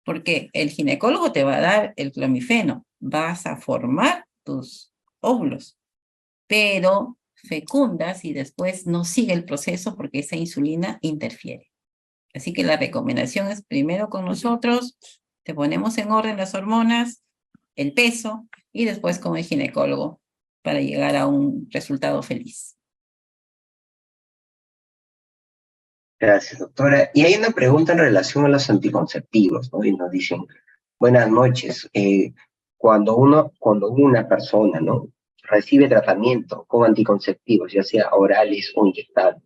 porque el ginecólogo te va a dar el clomifeno, vas a formar tus óvulos, pero fecundas y después no sigue el proceso porque esa insulina interfiere. Así que la recomendación es primero con nosotros, te ponemos en orden las hormonas, el peso y después con el ginecólogo para llegar a un resultado feliz. Gracias, doctora. Y hay una pregunta en relación a los anticonceptivos, ¿no? Y nos dicen, buenas noches, cuando una persona, ¿no? Recibe tratamiento con anticonceptivos, ya sea orales o inyectables,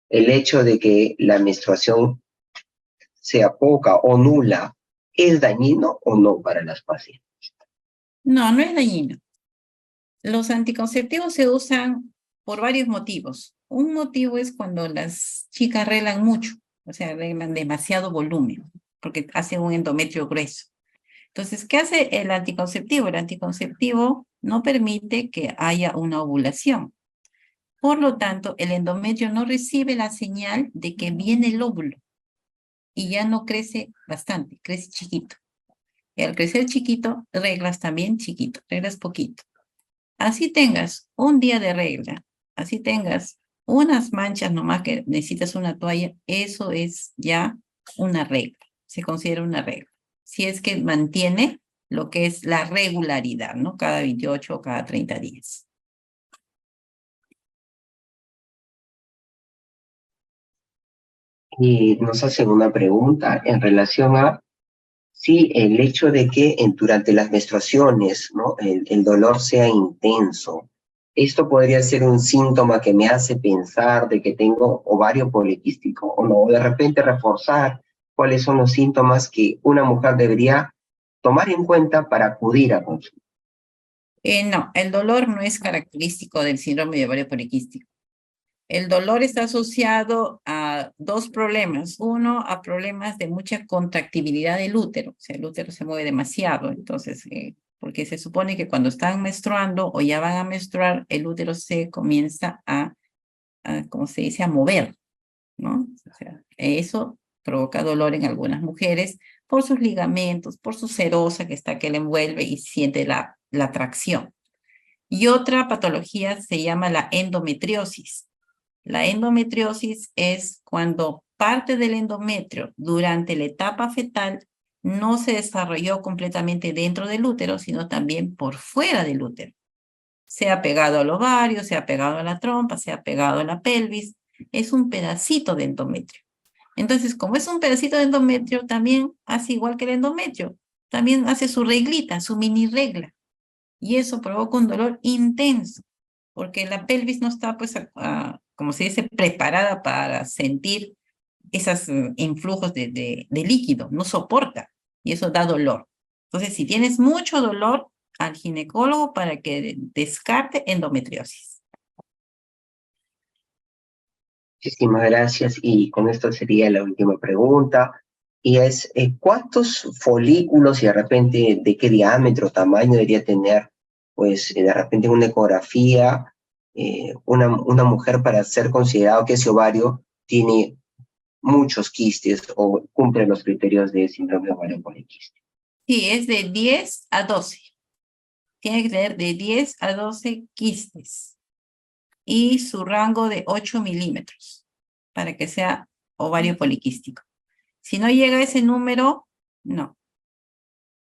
el hecho de que la menstruación sea poca o nula, ¿es dañino o no para las pacientes? No, no es dañino. Los anticonceptivos se usan por varios motivos. Un motivo es cuando las chicas arreglan mucho, o sea, arreglan demasiado volumen, porque hacen un endometrio grueso. Entonces, ¿qué hace el anticonceptivo? El anticonceptivo no permite que haya una ovulación. Por lo tanto, el endometrio no recibe la señal de que viene el óvulo y ya no crece bastante, crece chiquito. Y al crecer chiquito, reglas también chiquito, reglas poquito. Así tengas un día de regla, así tengas unas manchas nomás que necesitas una toalla, eso es ya una regla, se considera una regla. Si es que mantiene lo que es la regularidad, ¿no? Cada 28 o cada 30 días. Y nos hacen una pregunta en relación a si el hecho de que durante las menstruaciones, ¿no? El dolor sea intenso, esto podría ser un síntoma que me hace pensar de que tengo ovario poliquístico o no, o de repente reforzar cuáles son los síntomas que una mujer debería tomar en cuenta para acudir a consulta. No, el dolor no es característico del síndrome de ovario poliquístico. El dolor está asociado a dos problemas. Uno, a problemas de mucha contractibilidad del útero. O sea, el útero se mueve demasiado. Entonces, porque se supone que cuando están menstruando o ya van a menstruar, el útero se comienza a como se dice, a mover, ¿no? O sea, eso provoca dolor en algunas mujeres por sus ligamentos, por su serosa que le envuelve y siente la tracción. Y otra patología se llama la endometriosis. La endometriosis es cuando parte del endometrio durante la etapa fetal no se desarrolló completamente dentro del útero, sino también por fuera del útero. Se ha pegado al ovario, se ha pegado a la trompa, se ha pegado a la pelvis. Es un pedacito de endometrio. Entonces, como es un pedacito de endometrio, también hace igual que el endometrio. También hace su reglita, su mini regla. Y eso provoca un dolor intenso, porque la pelvis no está, pues, como se dice, preparada para sentir esos influjos de líquido, no soporta, y eso da dolor. Entonces, si tienes mucho dolor, al ginecólogo para que descarte endometriosis. Muchísimas gracias. Y con esto sería la última pregunta. Y es, ¿cuántos folículos y de repente de qué diámetro, tamaño debería tener, pues, de repente en una ecografía, una mujer para ser considerado que ese ovario tiene muchos quistes o cumple los criterios de síndrome de ovario poliquístico? Sí, es de 10 a 12. Tiene que tener de 10 a 12 quistes y su rango de 8 milímetros para que sea ovario poliquístico. Si no llega a ese número, no.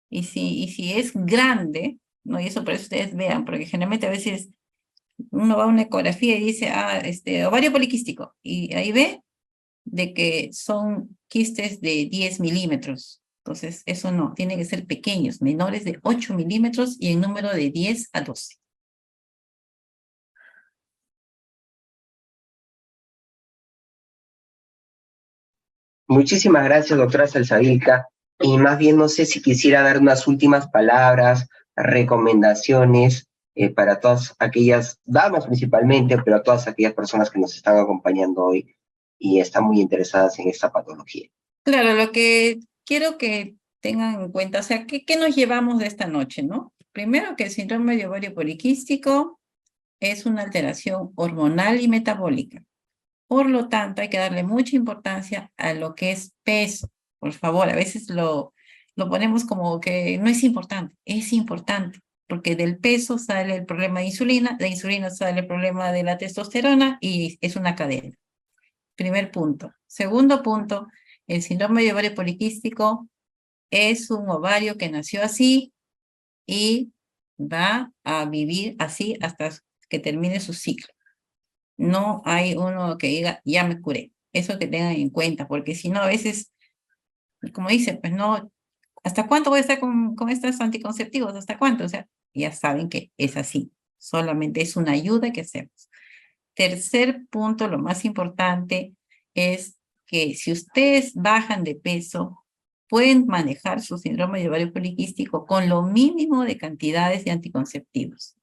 Y si es grande, ¿no? Y eso por eso ustedes vean, porque generalmente a veces uno va a una ecografía y dice, ovario poliquístico, y ahí ve de que son quistes de 10 milímetros. Entonces, eso no, tienen que ser pequeños, menores de 8 milímetros y en número de 10 a 12. Muchísimas gracias, doctora Salsavilca. Y más bien no sé si quisiera dar unas últimas palabras, recomendaciones para todas aquellas damas principalmente, pero a todas aquellas personas que nos están acompañando hoy y están muy interesadas en esta patología. Claro, lo que quiero que tengan en cuenta, o sea, ¿qué nos llevamos de esta noche, no? Primero, que el síndrome de ovario poliquístico es una alteración hormonal y metabólica. Por lo tanto, hay que darle mucha importancia a lo que es peso. Por favor, a veces lo ponemos como que no es importante, porque del peso sale el problema de insulina sale el problema de la testosterona y es una cadena. Primer punto. Segundo punto, el síndrome de ovario poliquístico es un ovario que nació así y va a vivir así hasta que termine su ciclo. No hay uno que diga, ya me curé. Eso que tengan en cuenta, porque si no, a veces, como dice, pues no, ¿hasta cuánto voy a estar con estos anticonceptivos? ¿Hasta cuánto? O sea, ya saben que es así. Solamente es una ayuda que hacemos. Tercer punto, lo más importante, es que si ustedes bajan de peso, pueden manejar su síndrome de ovario poliquístico con lo mínimo de cantidades de anticonceptivos.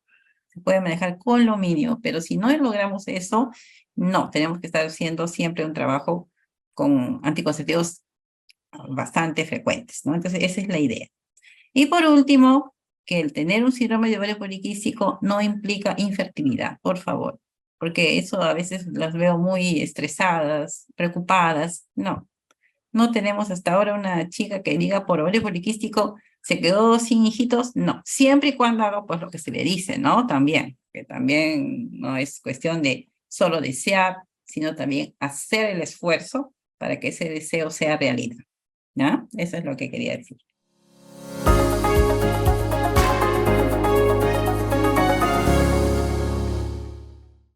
Se puede manejar con lo mínimo, pero si no logramos eso, no, tenemos que estar haciendo siempre un trabajo con anticonceptivos bastante frecuentes, ¿no? Entonces, esa es la idea. Y por último, que el tener un síndrome de ovario poliquístico no implica infertilidad, por favor, porque eso a veces las veo muy estresadas, preocupadas. No, no tenemos hasta ahora una chica que diga por ovario poliquístico se quedó sin hijitos. No, siempre y cuando haga pues lo que se le dice, ¿no? También, que también no es cuestión de solo desear, sino también hacer el esfuerzo para que ese deseo sea realidad, ¿ya? Eso es lo que quería decir.